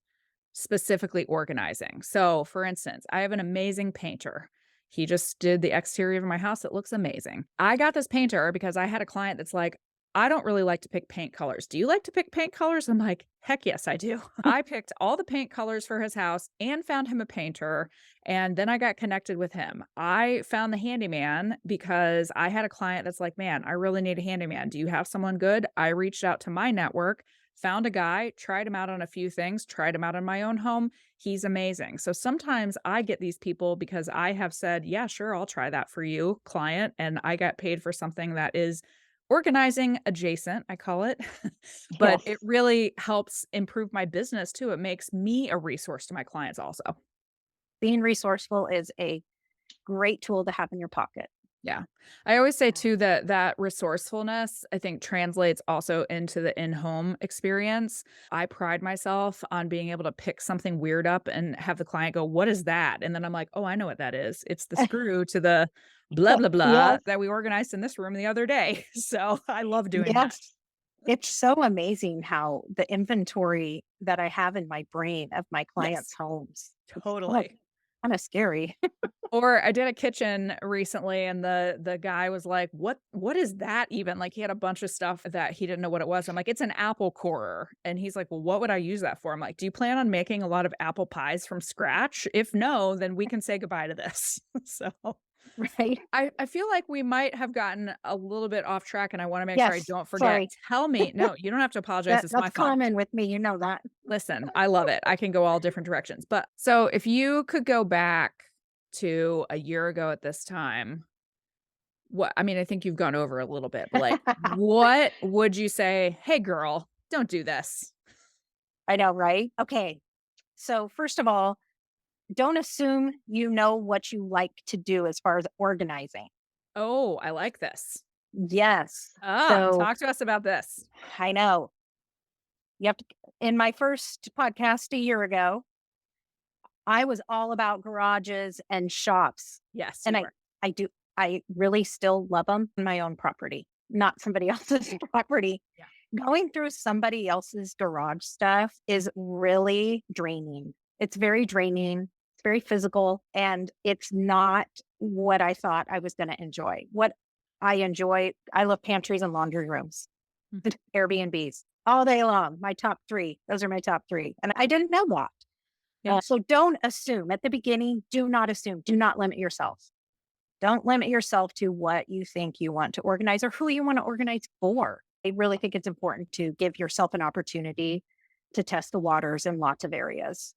specifically organizing. So, for instance, I have an amazing painter. He just did the exterior of my house. It looks amazing. I got this painter because I had a client that's like, I don't really like to pick paint colors. Do you like to pick paint colors? I'm like, heck yes, I do. I picked all the paint colors for his house and found him a painter. And then I got connected with him. I found the handyman because I had a client that's like, man, I really need a handyman. Do you have someone good? I reached out to my network, found a guy, tried him out on a few things, tried him out in my own home. He's amazing. So sometimes I get these people because I have said, yeah, sure, I'll try that for you, client. And I got paid for something that is organizing adjacent, I call it. But it Yes. really helps improve my business too. It makes me a resource to my clients also. Being resourceful is a great tool to have in your pocket. Yeah. I always say too that that resourcefulness, I think, translates also into the in-home experience. I pride myself on being able to pick something weird up and have the client go, "What is that?" And then I'm like, "Oh, I know what that is. It's the screw to the blah blah blah Yes. that we organized in this room the other day." So I love doing that. Yes. It's so amazing how the inventory that I have in my brain of my Yes, clients' homes. It's totally. kind of scary. Or I did a kitchen recently and the guy was like, "What is that even?" Like, he had a bunch of stuff that he didn't know what it was. I'm like, "It's an apple corer." And he's like, "Well, what would I use that for?" I'm like, "Do you plan on making a lot of apple pies from scratch? If no, then we can say goodbye to this." So, Right? I feel like we might have gotten a little bit off track, and I wanna make sure I Yes. don't forget. Sorry. Tell me No, you don't have to apologize, it's my That's fault. common with me. You know that. Listen, I love it. I can go all different directions. But so if you could go back to a year ago at this time, I mean, I think you've gone over a little bit, but like, what would you say? Hey, girl, don't do this. I know, right? Okay. So, first of all, don't assume you know what you like to do as far as organizing. Oh, I like this. Yes. So Talk to us about this. I know you have to, in my first podcast a year ago, I was all about garages and shops. Yes, And you were. I do, I really still love them on my own property, not somebody else's property. Yeah. Going through somebody else's garage stuff is really draining. It's very draining. It's very physical, and it's not what I thought I was going to enjoy. What I enjoy, I love pantries and laundry rooms, Mm. Airbnbs all day long. My top three. Those are my top three. And I didn't know that. Yeah. So don't assume at the beginning, do not assume, do not limit yourself. Don't limit yourself to what you think you want to organize or who you want to organize for. I really think it's important to give yourself an opportunity to test the waters in lots of areas.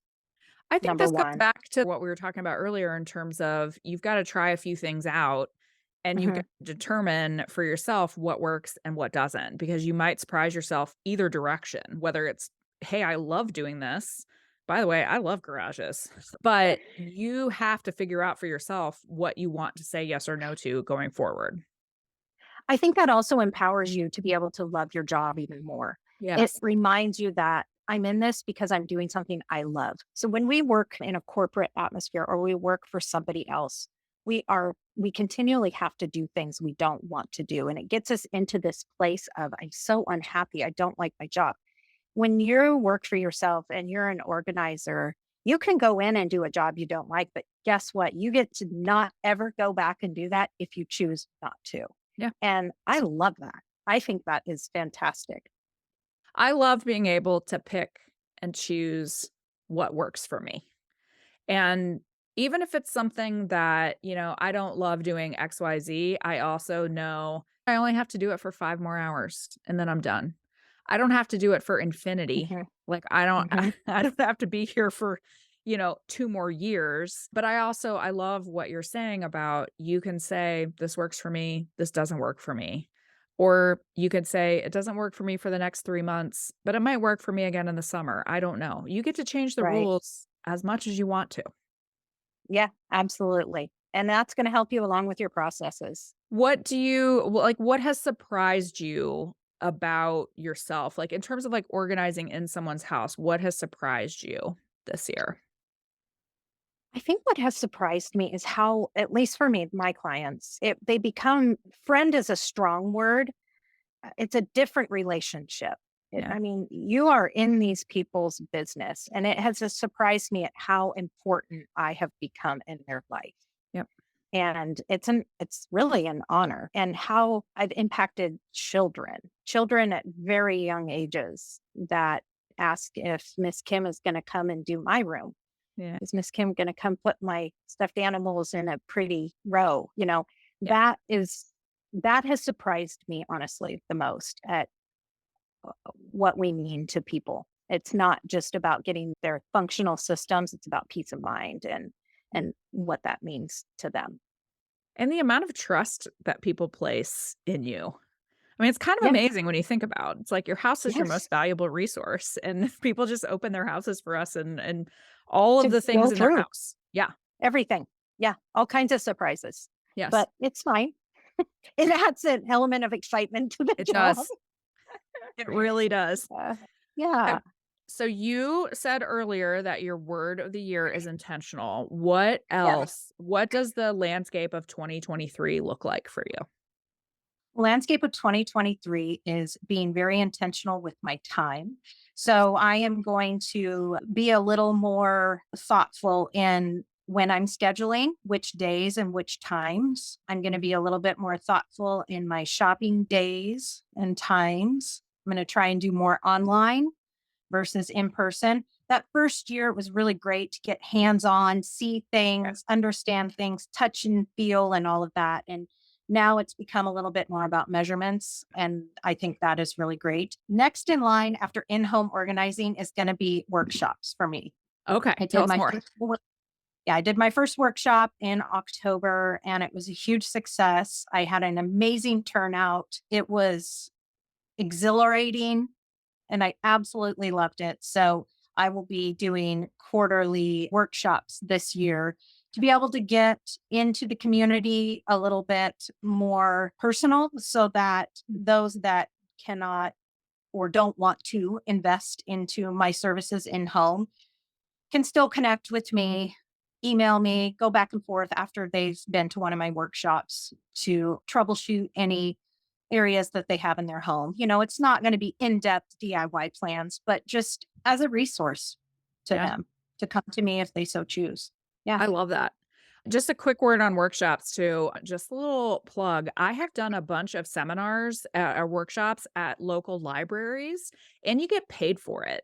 I think Number this goes one. back to what we were talking about earlier in terms of you've got to try a few things out and you've got Mhm. to determine for yourself what works and what doesn't, because you might surprise yourself either direction, whether it's, hey, I love doing this. By the way, I love garages, but you have to figure out for yourself what you want to say yes or no to going forward. I think that also empowers you to be able to love your job even more. It Yes. reminds you that I'm in this because I'm doing something I love. So when we work in a corporate atmosphere or we work for somebody else, we continually have to do things we don't want to do. And it gets us into this place of I'm so unhappy. I don't like my job. When you work for yourself and you're an organizer, you can go in and do a job you don't like, but guess what? You get to not ever go back and do that if you choose not to. Yeah. And I love that. I think that is fantastic. I love being able to pick and choose what works for me. And even if it's something that, I don't love doing XYZ, I also know I only have to do it for 5 more hours and then I'm done. I don't have to do it for infinity. Mhm, Like I don't mhm. I don't have to be here for, 2 more years. But I love what you're saying about you can say this works for me, this doesn't work for me. Or you could say it doesn't work for me for the next 3 months, but it might work for me again in the summer. I don't know. You get to change the Right. rules as much as you want to. Yeah, absolutely. And that's going to help you along with your processes. What has surprised you about yourself? Like, in terms of, like, organizing in someone's house, what has surprised you this year? I think what has surprised me is how, at least for me, my clients, they become friend is a strong word. It's a different relationship. Yeah. I mean, you are in these people's business, and it has just surprised me at how important I have become in their life. Yep. And it's really an honor, and how I've impacted children at very young ages that ask if Miss Kim is going to come and do my room. Yeah. Is Miss Kim going to come put my stuffed animals in a pretty row? Yeah. That has surprised me honestly the most at what we mean to people. It's not just about getting their functional systems, it's about peace of mind and what that means to them. And the amount of trust that people place in you. I mean, it's kind of Yeah. amazing when you think about it's like your house is your most Yes. valuable resource, and people just open their houses for us and all of To the things go in their through house. Yeah. everything. Yeah. All kinds of surprises. Yes. But it's fine. It adds an element of excitement to the It job. does. It really does. Uh, Uh, yeah. so you said earlier that your word of the year is intentional. What Yes. else? What does the landscape of 2023 look like for you? Landscape of 2023 is being very intentional with my time. So I am going to be a little more thoughtful in when I'm scheduling which days and which times. I'm going to be a little bit more thoughtful in my shopping days and times. I'm going to try and do more online versus in person. That first year, it was really great to get hands on, see Yeah. things, understand things, touch and feel, and all of that. And now it's become a little bit more about measurements. And I think that is really great. Next in line after in home organizing is going to be workshops for me. Okay. I Tell did us my more. yeah, I did my first workshop in October and it was a huge success. I had an amazing turnout. It was exhilarating and I absolutely loved it. So I will be doing quarterly workshops this year. to be able to get into the community a little bit more personal so that those that cannot or don't want to invest into my services in home can still connect with me, email me, go back and forth after they've been to one of my workshops to troubleshoot any areas that they have in their home. It's not going to be in depth DIY plans, but just as a resource to Yeah. them to come to me if they so choose. Yeah. I love that. Just a quick word on workshops too. Just a little plug. I have done a bunch of seminars or workshops at local libraries, and you get paid for it.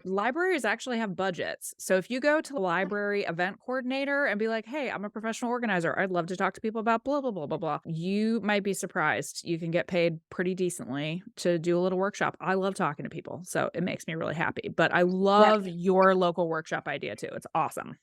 Libraries actually have budgets. So if you go to the library event coordinator and be like, hey, I'm a professional organizer. I'd love to talk to people about blah, blah, blah, blah, blah. You might be surprised. You can get paid pretty decently to do a little workshop. I love talking to people. So it makes me really happy. But I Yeah. love your local workshop idea too. It's awesome.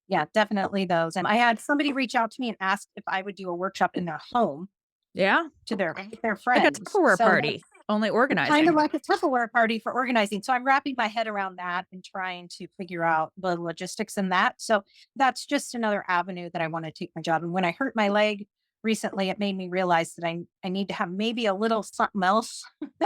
Yeah, definitely those. And I had somebody reach out to me and ask if I would do a workshop in their home Yeah. to their Like a friends. Tupperware So party, only that's kind of organizing. like a Tupperware party for organizing. So I'm wrapping my head around that and trying to figure out the logistics in that. So that's just another avenue that I want to take my job. And when I hurt my leg recently, it made me realize that I need to have maybe a little something else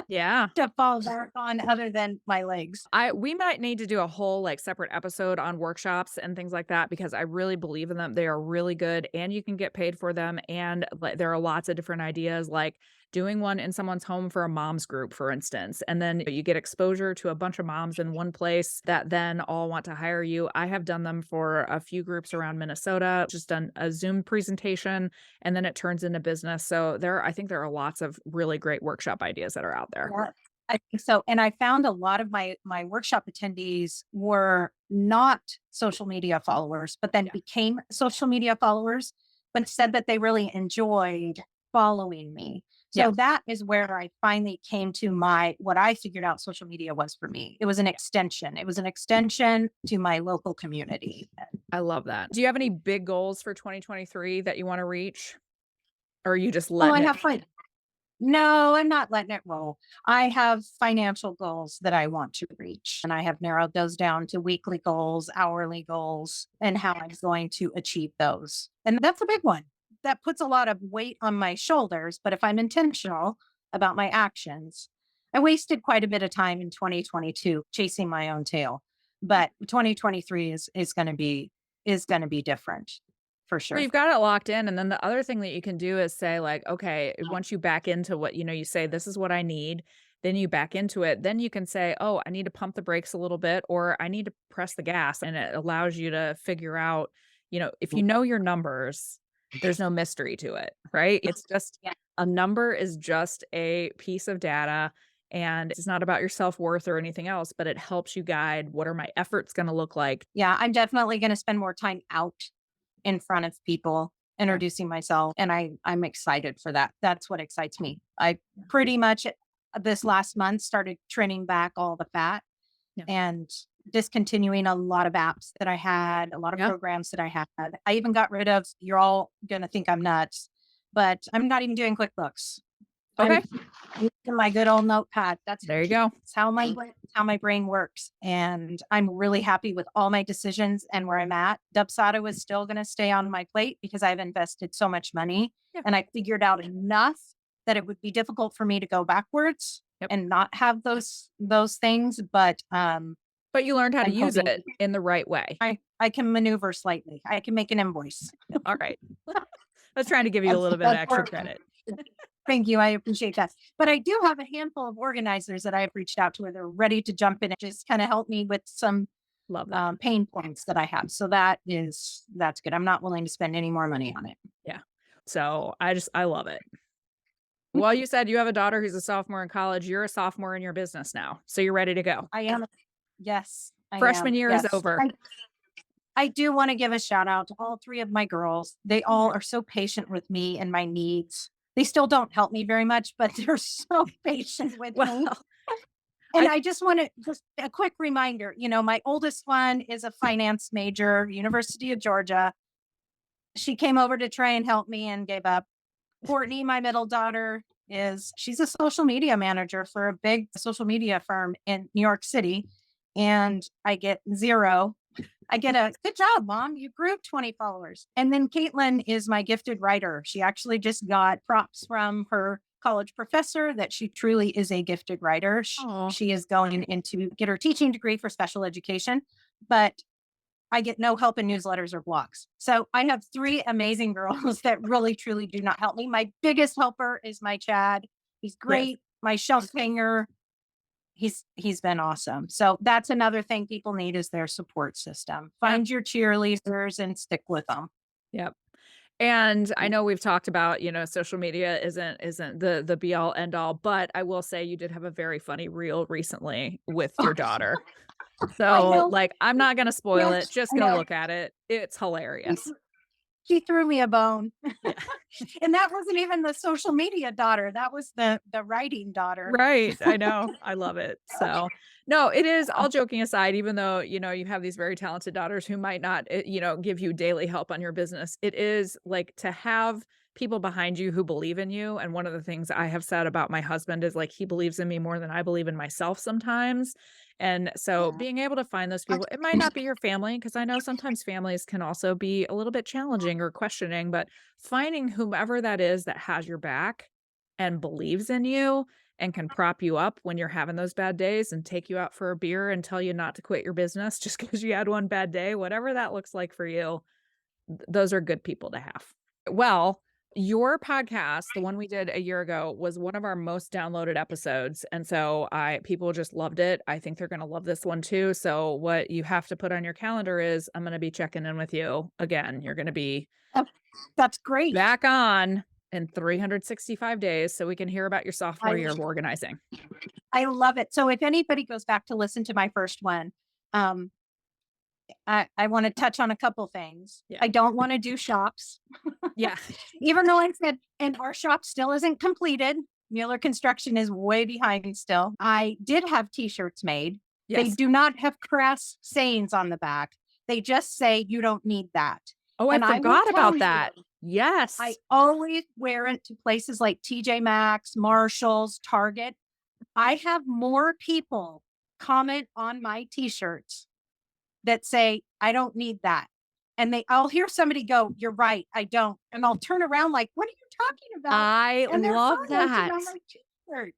Yeah. to fall back on other than my legs. We might need to do a whole, like, separate episode on workshops and things like that because I really believe in them. They are really good, and you can get paid for them, and, like, there are lots of different ideas, like doing one in someone's home for a mom's group, for instance, and then you get exposure to a bunch of moms in one place that then all want to hire you. I have done them for a few groups around Minnesota, just done a Zoom presentation, and then it turns into business. So I think there are lots of really great workshop ideas that are out there. Yeah, I think so. And I found a lot of my workshop attendees were not social media followers, but then Yeah. became social media followers, but said that they really enjoyed following me. Yeah. So that is where I finally came to what I figured out social media was for me. It was an extension. It was an extension to my local community. I love that. Do you have any big goals for 2023 that you wanna reach? Or are you just Oh, I letting it have fun. No, I'm not letting it roll. I have financial goals that I want to reach, and I have narrowed those down to weekly goals, hourly goals, and how I'm going to achieve those. And that's a big one. That puts a lot of weight on my shoulders. But if I'm intentional about my actions, I wasted quite a bit of time in 2022 chasing my own tail. But 2023 is going to be different for Well, sure. you've got it locked in, and then the other thing that you can do is say, like, okay, once you back into what you say, "This is what I need," then you back into it, then you can say, "Oh, I need to pump the brakes a little bit," or, "I need to press the gas," and it allows you to figure out, if you know your numbers, there's no mystery to it, right? It's just Yeah. a number is just a piece of data, and it's not about your self-worth or anything else, but it helps you guide, what are my efforts gonna look like? Yeah, I'm definitely going to spend more time out in front of people, Yeah, introducing myself, and I'm excited for that. That's what excites me. I pretty much this last month started trimming back all the fat yeah, and discontinuing a lot of apps that I had, a lot of yeah, programs that I had. I even got rid of, you're all going to think I'm nuts, but I'm not even doing QuickBooks. I'm okay, using my good old notepad. there you go. That's how my brain works. And I'm really happy with all my decisions and where I'm at. Dubsado is still going to stay on my plate because I've invested so much money Yeah, and I figured out enough that it would be difficult for me to go backwards yep. and not have those things. But But you learned how to I'm use hoping it in the right way. I can maneuver slightly. I can make an invoice. All right. I was trying to give you a That's little bit of that's extra where credit. Thank you. I appreciate that. But I do have a handful of organizers that I've reached out to where they're ready to jump in and just kind of help me with some Love that. pain points that I have. So that's good. I'm not willing to spend any more money on it. Yeah. So I love it. Well, you said you have a daughter who's a sophomore in college. You're a sophomore in your business now. So you're ready to go. I am. Yes, I Freshman am. year is Yes. over. I do want to give a shout out to all three of my girls. They all are so patient with me and my needs. They still don't help me very much, but they're so patient with Well, me. And I I just want to just a quick reminder, my oldest one is a finance major, University of Georgia. She came over to try and help me and gave up. Courtney, my middle daughter, she's a social media manager for a big social media firm in New York City. And I get zero. I get a good job, mom. You grew 20 followers. And then Caitlin is my gifted writer. She actually just got props from her college professor that she truly is a gifted writer. Oh, She is going into get her teaching degree for special education, but I get no help in newsletters or blogs. So I have three amazing girls that really truly do not help me. My biggest helper is my Chad. He's yes. great. My shelf hanger, he's been awesome. So that's another thing people need is their support system. Yep. Find your cheerleaders and stick with them. Yep. And I know we've talked about, social media isn't the be all end all, but I will say you did have a very funny reel recently with your daughter. I So, know. like, I'm not gonna spoil it, Yes, just I go know. look at it. It's hilarious. She threw me a bone. Yeah. And that wasn't even the social media daughter. That was the writing daughter. Right, I know, I love it. So, no, it is all joking aside, even though, you have these very talented daughters who might not, give you daily help on your business, it is, like, to have people behind you who believe in you, and one of the things I have said about my husband is, like, he believes in me more than I believe in myself sometimes, and so Yeah. being able to find those people it might not be your family, because I know sometimes families can also be a little bit challenging or questioning, but finding whomever that is that has your back and believes in you and can prop you up when you're having those bad days and take you out for a beer and tell you not to quit your business just because you had one bad day, whatever that looks like for you, those are good people to have. Well, your podcast, the one we did a year ago, was one of our most downloaded episodes, and so I people just loved it. I think they're gonna love this one too, so what you have to put on your calendar is I'm gonna be checking in with you again. You're gonna be Oh, that's great. back on in 365 days so we can hear about your sophomore I year of organizing. I love it. So if anybody goes back to listen to my first one, um, I want to touch on a couple things. Yeah. I don't want to do shops, Yeah. even though I said, and our shop still isn't completed. Mueller Construction is way behind still. I did have t-shirts made. They Yes. do not have crass sayings on the back. They just say you don't need that. Oh, I And I will forgot tell about you, that. I Yes. always wear it to places like TJ Maxx, Marshalls, Target. I have more people comment on my t-shirts that say, I don't need that. And I'll hear somebody go, you're right, I don't. And I'll turn around like, what are you talking about? I And they're love commenting that. on my t-shirt.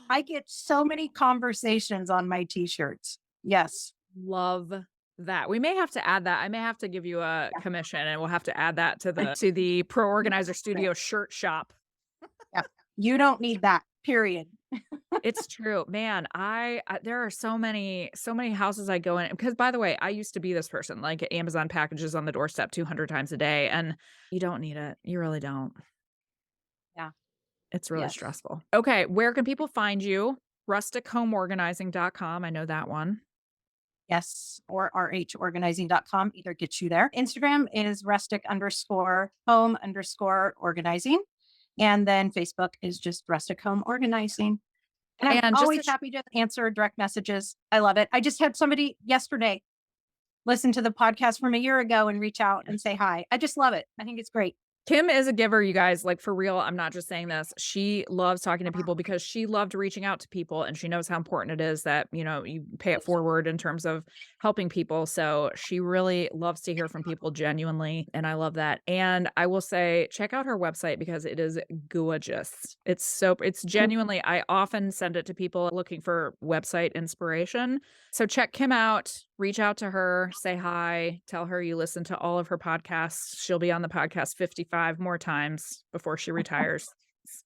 I get so many conversations on my t-shirts. Yes. Love that. We may have to add that. I may have to give you a commission and we'll have to add that to the Pro Organizer Studio shirt shop. Yeah. You don't need that, period. It's true. Man, there are so many houses I go in because by the way, I used to be this person, like Amazon packages on the doorstep 200 times a day and you don't need it. You really don't. Yeah. It's really Yes. stressful. Okay, where can people find you? Rustichomeorganizing.com. I know that one. Yes. Or rhorganizing.com either gets you there. Instagram is rustic underscore home underscore organizing. And then Facebook is just rustic home organizing. And I'm And just to always happy to answer direct messages. I love it. I just had somebody yesterday listen to the podcast from a year ago and reach out and say hi. I just love it. I think it's great. Kim is a giver, you guys, like, for real, I'm not just saying this. She loves talking to people because she loved reaching out to people, and she knows how important it is that, you pay it forward in terms of helping people, so she really loves to hear from people genuinely, and I love that, and I will say, check out her website because it is gorgeous. It's genuinely I often send it to people looking for website inspiration, so check Kim out, reach out to her, say hi, tell her you listen to all of her podcasts. She'll be on the podcast 55 more times before she retires.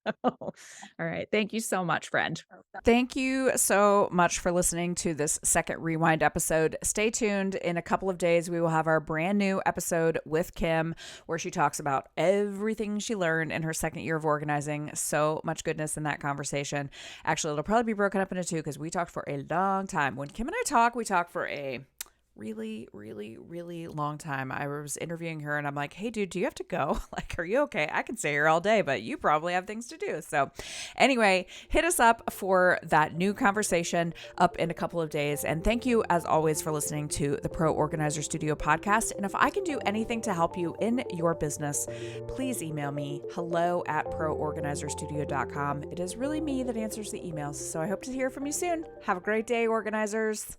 So, all right. Thank you so much, friend. Thank you so much for listening to this second rewind episode. Stay tuned. In a couple of days, we will have our brand new episode with Kim where she talks about everything she learned in her second year of organizing. So much goodness in that conversation. Actually, it'll probably be broken up into two because we talked for a long time. When Kim and I talk, we talk for a really, really, really long time. I was interviewing her and I'm like, hey, dude, do you have to go? Like, are you okay? I can stay here all day, but you probably have things to do. So anyway, hit us up for that new conversation up in a couple of days. And thank you, as always, for listening to the Pro Organizer Studio podcast. And if I can do anything to help you in your business, please email me hello@proorganizerstudio.com. It is really me that answers the emails. So I hope to hear from you soon. Have a great day, organizers.